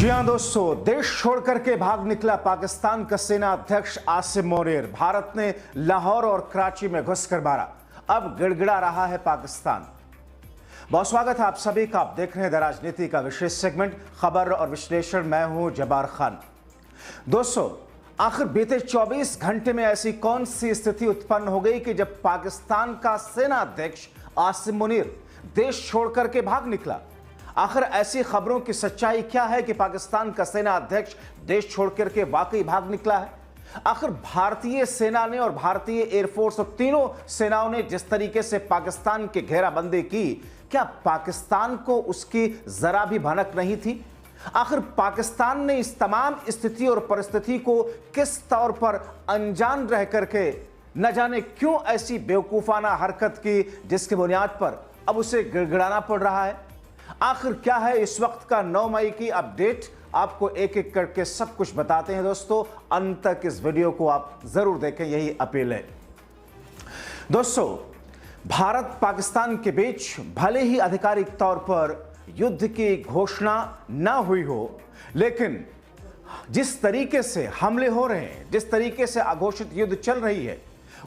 जी हां दोस्तों, देश छोड़कर के भाग निकला पाकिस्तान का सेना अध्यक्ष आसिम मुनीर। भारत ने लाहौर और कराची में घुसकर मारा। अब गिड़गिड़ा रहा है पाकिस्तान। बहुत स्वागत है आप सभी का। आप देख रहे हैं द राजनीति का विशेष सेगमेंट खबर और विश्लेषण। मैं हूं जब्बार खान। दोस्तों, आखिर बीते 24 घंटे में ऐसी कौन सी स्थिति उत्पन्न हो गई कि जब पाकिस्तान का सेना अध्यक्ष आसिम मुनीर देश छोड़कर के भाग निकला? आखिर ऐसी खबरों की सच्चाई क्या है कि पाकिस्तान का सेना अध्यक्ष देश छोड़कर के वाकई भाग निकला है? आखिर भारतीय सेना ने और भारतीय एयरफोर्स और तीनों सेनाओं ने जिस तरीके से पाकिस्तान की घेराबंदी की, क्या पाकिस्तान को उसकी जरा भी भनक नहीं थी? आखिर पाकिस्तान ने इस तमाम स्थिति और परिस्थिति को किस तौर पर अनजान रह करके न जाने क्यों ऐसी बेवकूफाना हरकत की जिसकी बुनियाद पर अब उसे गिड़गिड़ाना पड़ रहा है? आखिर क्या है इस वक्त का 9 मई की अपडेट? आपको एक एक करके सब कुछ बताते हैं दोस्तों। अंत तक इस वीडियो को आप जरूर देखें, यही अपील है। दोस्तों, भारत पाकिस्तान के बीच भले ही आधिकारिक तौर पर युद्ध की घोषणा ना हुई हो, लेकिन जिस तरीके से हमले हो रहे हैं, जिस तरीके से अघोषित युद्ध चल रही है,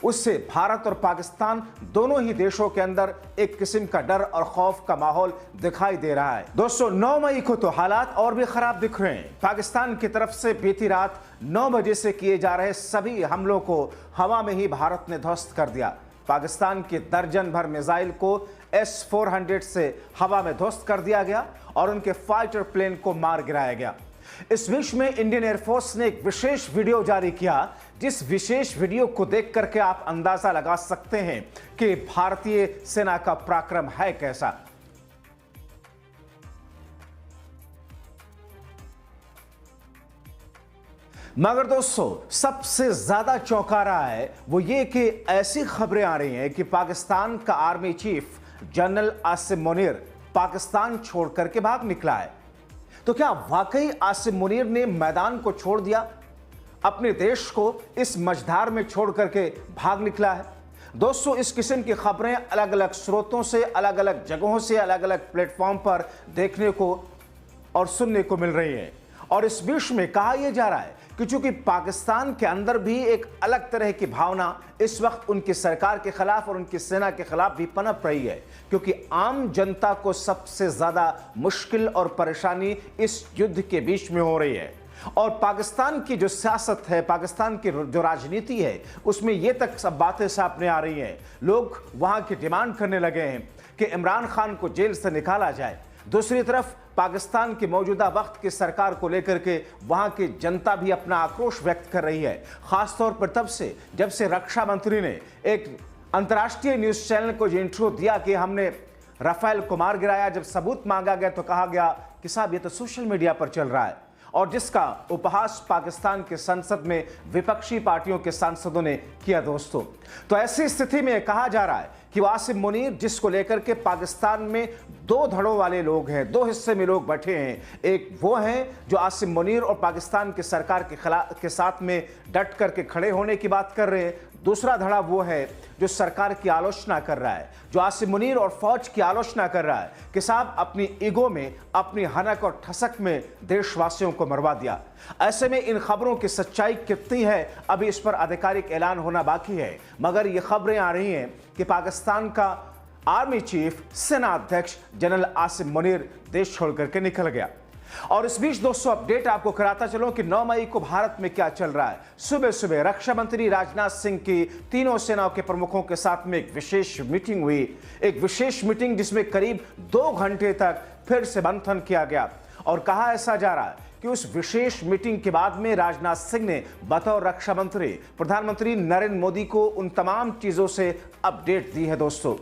उससे भारत और पाकिस्तान दोनों ही देशों के अंदर एक किस्म का डर और खौफ का माहौल दिखाई दे रहा है। दोस्तों, 9 मई को तो हालात और भी खराब दिख रहे हैं। पाकिस्तान की तरफ से बीती रात 9 बजे से किए जा रहे सभी हमलों को हवा में ही भारत ने ध्वस्त कर दिया। पाकिस्तान के दर्जन भर मिसाइल को S-400 से हवा में ध्वस्त कर दिया गया और उनके फाइटर प्लेन को मार गिराया गया। इस बीच में इंडियन एयरफोर्स ने एक विशेष वीडियो जारी किया, जिस विशेष वीडियो को देख करके आप अंदाजा लगा सकते हैं कि भारतीय सेना का पराक्रम है कैसा। मगर दोस्तों, सबसे ज्यादा चौंका रहा है वो ये कि ऐसी खबरें आ रही हैं कि पाकिस्तान का army chief general Asim Munir Pakistan छोड़ करके भाग निकला है। तो क्या वाकई आसिम मुनीर ने मैदान को छोड़ दिया, अपने देश को इस मझधार में छोड़ करके भाग निकला है? दोस्तों, इस किस्म की खबरें अलग अलग स्रोतों से, अलग अलग जगहों से, अलग अलग प्लेटफॉर्म पर देखने को और सुनने को मिल रही हैं। और इस बीच में कहा यह जा रहा है कि चूंकि पाकिस्तान के अंदर भी एक अलग तरह की भावना इस वक्त उनकी सरकार के खिलाफ और उनकी सेना के खिलाफ भी पनप रही है, क्योंकि आम जनता को सबसे ज्यादा मुश्किल और परेशानी इस युद्ध के बीच में हो रही है। और पाकिस्तान की जो सियासत है, पाकिस्तान की जो राजनीति है, उसमें ये तक सब बातें सामने आ रही हैं। लोग वहां की डिमांड करने लगे हैं कि इमरान खान को जेल से निकाला जाए। दूसरी तरफ पाकिस्तान की मौजूदा वक्त की सरकार को लेकर के वहां की जनता भी अपना आक्रोश व्यक्त कर रही है, खासतौर पर तब से जब से रक्षा मंत्री ने एक अंतर्राष्ट्रीय न्यूज चैनल को जो इंट्रो दिया कि हमने राफेल को मार गिराया। जब सबूत मांगा गया तो कहा गया कि साहब ये तो सोशल मीडिया पर चल रहा है, और जिसका उपहास पाकिस्तान के संसद में विपक्षी पार्टियों के सांसदों ने किया। दोस्तों, तो ऐसी स्थिति में कहा जा रहा है कि आसिम मुनीर, जिसको लेकर के पाकिस्तान में दो धड़ों वाले लोग हैं, दो हिस्से में लोग बैठे हैं। एक वो हैं जो आसिम मुनीर और पाकिस्तान की सरकार के साथ में डट करके खड़े होने की बात कर रहे हैं। दूसरा धड़ा वो है जो सरकार की आलोचना कर रहा है, जो आसिम मुनीर और फौज की आलोचना कर रहा है कि साहब अपनी ईगो में, अपनी हनक और ठसक में देशवासियों को मरवा दिया। ऐसे में इन खबरों की सच्चाई कितनी है, अभी इस पर आधिकारिक ऐलान होना बाकी है। मगर ये खबरें आ रही हैं कि पाकिस्तान का आर्मी चीफ, सेना अध्यक्ष जनरल आसिम मुनीर देश छोड़ करके निकल गया। और इस बीच दोस्तों, अपडेट आपको कराता चलूं कि 9 मई को भारत में क्या चल रहा है। सुबह सुबह रक्षा मंत्री राजनाथ सिंह की तीनों सेनाओं के प्रमुखों के साथ में एक विशेष मीटिंग हुई। एक विशेष मीटिंग जिसमें करीब 2 घंटे तक फिर से मंथन किया गया। और कहा ऐसा जा रहा है कि उस विशेष मीटिंग के बाद में राजनाथ सिंह ने बतौर रक्षा मंत्री प्रधानमंत्री नरेंद्र मोदी को उन तमाम चीजों से अपडेट दी है दोस्तों।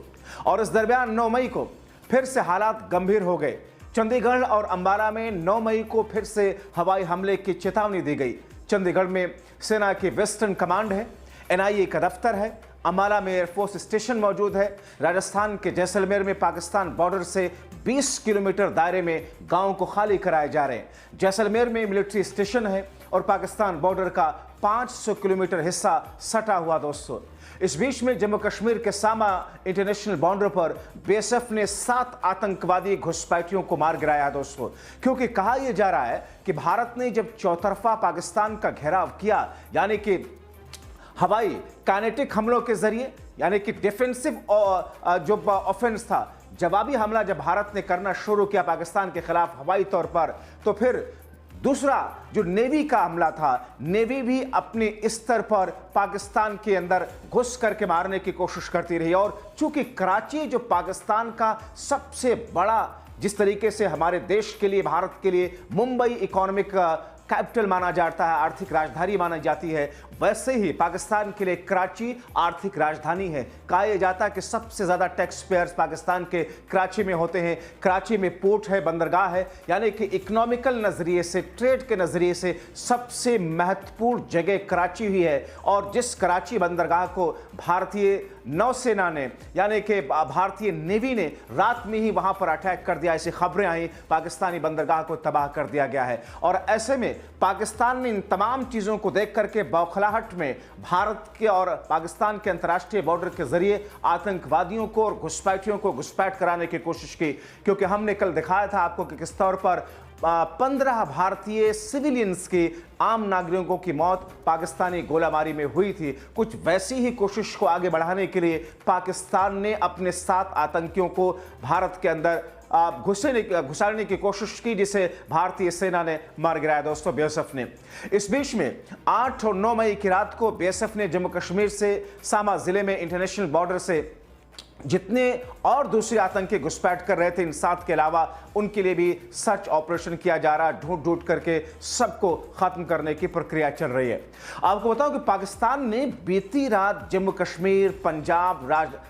और इस दरमियान 9 मई को फिर से हालात गंभीर हो गए। चंडीगढ़ और अंबाला में 9 मई को फिर से हवाई हमले की चेतावनी दी गई। चंडीगढ़ में सेना की वेस्टर्न कमांड है, NIA का दफ्तर है, अंबाला में एयरफोर्स स्टेशन मौजूद है। राजस्थान के जैसलमेर में पाकिस्तान बॉर्डर से 20 किलोमीटर दायरे में गांवों को खाली कराए जा रहे हैं। जैसलमेर में मिलिट्री स्टेशन है और पाकिस्तान बॉर्डर का 500 किलोमीटर हिस्सा सटा हुआ दोस्तों। इस बीच में जम्मू कश्मीर के सामा इंटरनेशनल बॉर्डर पर बीएसएफ ने 7 आतंकवादी घुसपैठियों को मार गिराया दोस्तों, क्योंकि कहा यह जा रहा है कि भारत ने जब चौतरफा पाकिस्तान का घेराव किया, यानी कि हवाई काइनेटिक हमलों के जरिए, यानी कि डिफेंसिव जो ऑफेंस था, जवाबी हमला जब भारत ने करना शुरू किया पाकिस्तान के खिलाफ हवाई तौर पर, तो फिर दूसरा जो नेवी का हमला था, नेवी भी अपने स्तर पर पाकिस्तान के अंदर घुस करके मारने की कोशिश करती रही। और चूंकि कराची जो पाकिस्तान का सबसे बड़ा, जिस तरीके से हमारे देश के लिए, भारत के लिए मुंबई इकोनॉमिक कैपिटल माना जाता है, आर्थिक राजधानी मानी जाती है, वैसे ही पाकिस्तान के लिए कराची आर्थिक राजधानी है। कहा यह जाता है कि सबसे ज्यादा टैक्स पेयर्स पाकिस्तान के कराची में होते हैं। कराची में पोर्ट है, बंदरगाह है, यानी कि इकोनॉमिकल नजरिए से, ट्रेड के नजरिए से सबसे महत्वपूर्ण जगह कराची ही है। और जिस कराची बंदरगाह को भारतीय नौसेना ने, यानी कि भारतीय नेवी ने रात में ही वहां पर अटैक कर दिया, ऐसी खबरें आई, पाकिस्तानी बंदरगाह को तबाह कर दिया गया है। और ऐसे में पाकिस्तान ने इन तमाम चीजों को देख करके बौखलाहट में भारत के और पाकिस्तान के अंतर्राष्ट्रीय बॉर्डर के जरिए आतंकवादियों को और घुसपैठियों को घुसपैठ कराने की कोशिश की। क्योंकि हमने कल दिखाया था आपको कि किस तौर पर 15 भारतीय सिविलियंस की, आम नागरिकों की मौत पाकिस्तानी गोलाबारी में हुई थी। कुछ वैसी ही कोशिश को आगे बढ़ाने के लिए पाकिस्तान ने अपने 7 आतंकियों को भारत के अंदर घुसाने की कोशिश की, जिसे भारतीय सेना ने मार गिराया दोस्तों, बीएसएफ ने। इस बीच में 8 और 9 मई की रात को बीएसएफ ने जम्मू कश्मीर से सामा जिले में इंटरनेशनल बॉर्डर से जितने और दूसरे आतंकी घुसपैठ कर रहे थे, इन 7 के अलावा, उनके लिए भी सर्च ऑपरेशन किया जा रहा है। ढूंढ ढूंढ करके सबको खत्म करने की प्रक्रिया चल रही है। आपको बताऊं कि पाकिस्तान ने बीती रात जम्मू कश्मीर, पंजाब,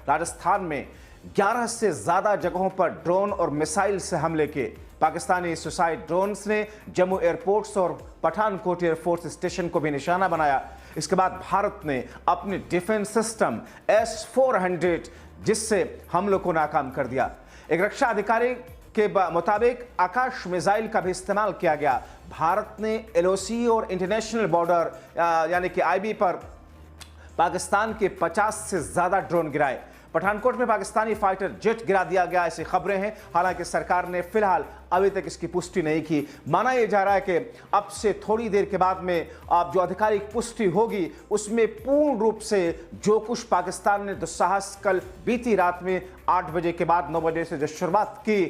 राजस्थान में 11 से ज्यादा जगहों पर ड्रोन और मिसाइल से हमले किए। पाकिस्तानी सुसाइड ड्रोन्स ने जम्मू एयरपोर्ट्स और पठानकोट एयरफोर्स स्टेशन को भी निशाना बनाया। इसके बाद भारत ने अपने डिफेंस सिस्टम S-400 जिससे हमलों को नाकाम कर दिया। एक रक्षा अधिकारी के मुताबिक आकाश मिसाइल का भी इस्तेमाल किया गया। भारत ने LOC और इंटरनेशनल बॉर्डर यानी कि IB पर पाकिस्तान के 50 से ज्यादा ड्रोन गिराए। पठानकोट में पाकिस्तानी फाइटर जेट गिरा दिया गया, ऐसी खबरें हैं। हालांकि सरकार ने फिलहाल अभी तक इसकी पुष्टि नहीं की। माना यह जा रहा है कि अब से थोड़ी देर के बाद में जो आधिकारिक पुष्टि होगी, उसमें पूर्ण रूप से जो कुछ पाकिस्तान ने दुस्साहस कल बीती रात में 8 बजे के बाद 9 बजे से जो शुरुआत की,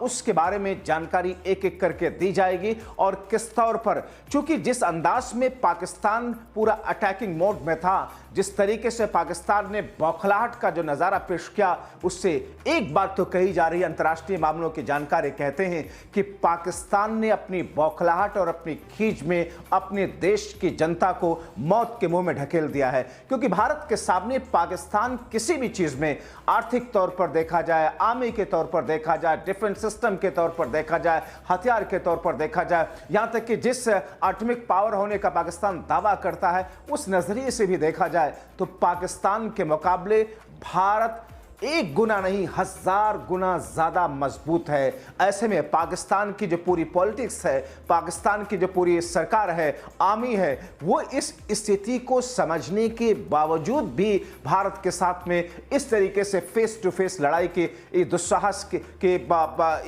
उसके बारे में जानकारी एक एक करके दी जाएगी। और किस तौर पर, चूंकि जिस अंदाज में पाकिस्तान पूरा अटैकिंग मोड में था, जिस तरीके से पाकिस्तान ने बौखलाहट का जो नजारा पेश किया, उससे एक बात तो कही जा रही है, अंतर्राष्ट्रीय मामलों के जानकार कहते हैं कि पाकिस्तान ने अपनी बौखलाहट और अपनी खींच में अपने देश की जनता को मौत के मुंह में ढकेल दिया है। क्योंकि भारत के सामने पाकिस्तान किसी भी चीज में, आर्थिक तौर पर देखा जाए, आर्मी के तौर पर देखा जाए, डिफेंस सिस्टम के तौर पर देखा जाए, हथियार के तौर पर देखा जाए, यहां तक कि जिस एटॉमिक पावर होने का पाकिस्तान दावा करता है, उस नजरिए से भी देखा जाए तो पाकिस्तान के मुकाबले भारत 1 गुना नहीं 1000 गुना ज्यादा मजबूत है। ऐसे में पाकिस्तान की जो पूरी पॉलिटिक्स है, पाकिस्तान की जो पूरी सरकार है, आर्मी है, वो इस स्थिति को समझने के बावजूद भी भारत के साथ में इस तरीके से फेस टू फेस लड़ाई के दुस्साहस के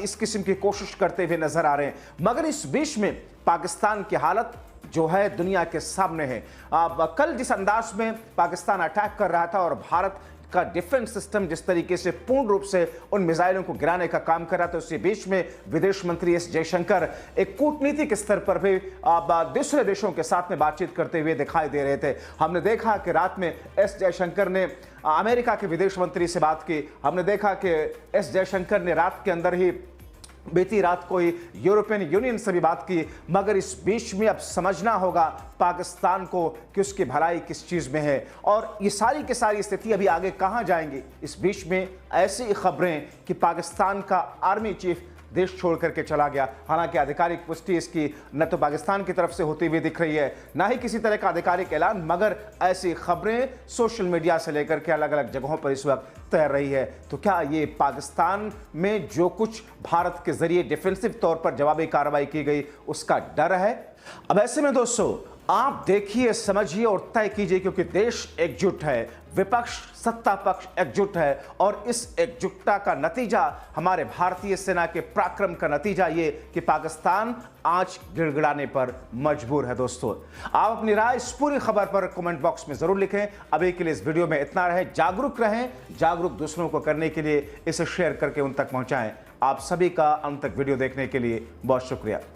इस किस्म की कोशिश करते हुए नजर आ रहे हैं। मगर इस बीच में पाकिस्तान की हालत जो है दुनिया के सामने है। कल जिस अंदाज में पाकिस्तान अटैक कर रहा था और भारत का डिफेंस सिस्टम जिस तरीके से पूर्ण रूप से उन मिसाइलों को गिराने का काम कर रहा था, उसी बीच में विदेश मंत्री एस जयशंकर एक कूटनीतिक स्तर पर भी दूसरे देशों के साथ में बातचीत करते हुए दिखाई दे रहे थे। हमने देखा कि रात में एस जयशंकर ने अमेरिका के विदेश मंत्री से बात की। हमने देखा कि एस जयशंकर ने रात के अंदर ही, बीती रात को ही यूरोपियन यूनियन से भी बात की। मगर इस बीच में अब समझना होगा पाकिस्तान को कि उसकी भलाई किस चीज में है और ये सारी की सारी स्थिति अभी आगे कहां जाएंगी। इस बीच में ऐसी खबरें कि पाकिस्तान का आर्मी चीफ देश छोड़ करके चला गया। हालांकि आधिकारिक पुष्टि इसकी न तो पाकिस्तान की तरफ से होती हुई दिख रही है, ना ही किसी तरह का आधिकारिक ऐलान, मगर ऐसी खबरें सोशल मीडिया से लेकर के अलग अलग जगहों पर इस वक्त तैर रही है। तो क्या ये पाकिस्तान में जो कुछ भारत के जरिए डिफेंसिव तौर पर जवाबी कार्रवाई की गई उसका डर है? अब ऐसे में दोस्तों आप देखिए, समझिए और तय कीजिए, क्योंकि देश एकजुट है, विपक्ष सत्ता पक्ष एकजुट है और इस एकजुटता का नतीजा, हमारे भारतीय सेना के पराक्रम का नतीजा ये कि पाकिस्तान आज गिड़गिड़ाने पर मजबूर है। दोस्तों आप अपनी राय इस पूरी खबर पर कमेंट बॉक्स में जरूर लिखें। अभी के लिए इस वीडियो में इतना रहे। जागरूक रहें, जागरूक दूसरों को करने के लिए इसे शेयर करके उन तक पहुंचाएं। आप सभी का अंत तक वीडियो देखने के लिए बहुत शुक्रिया।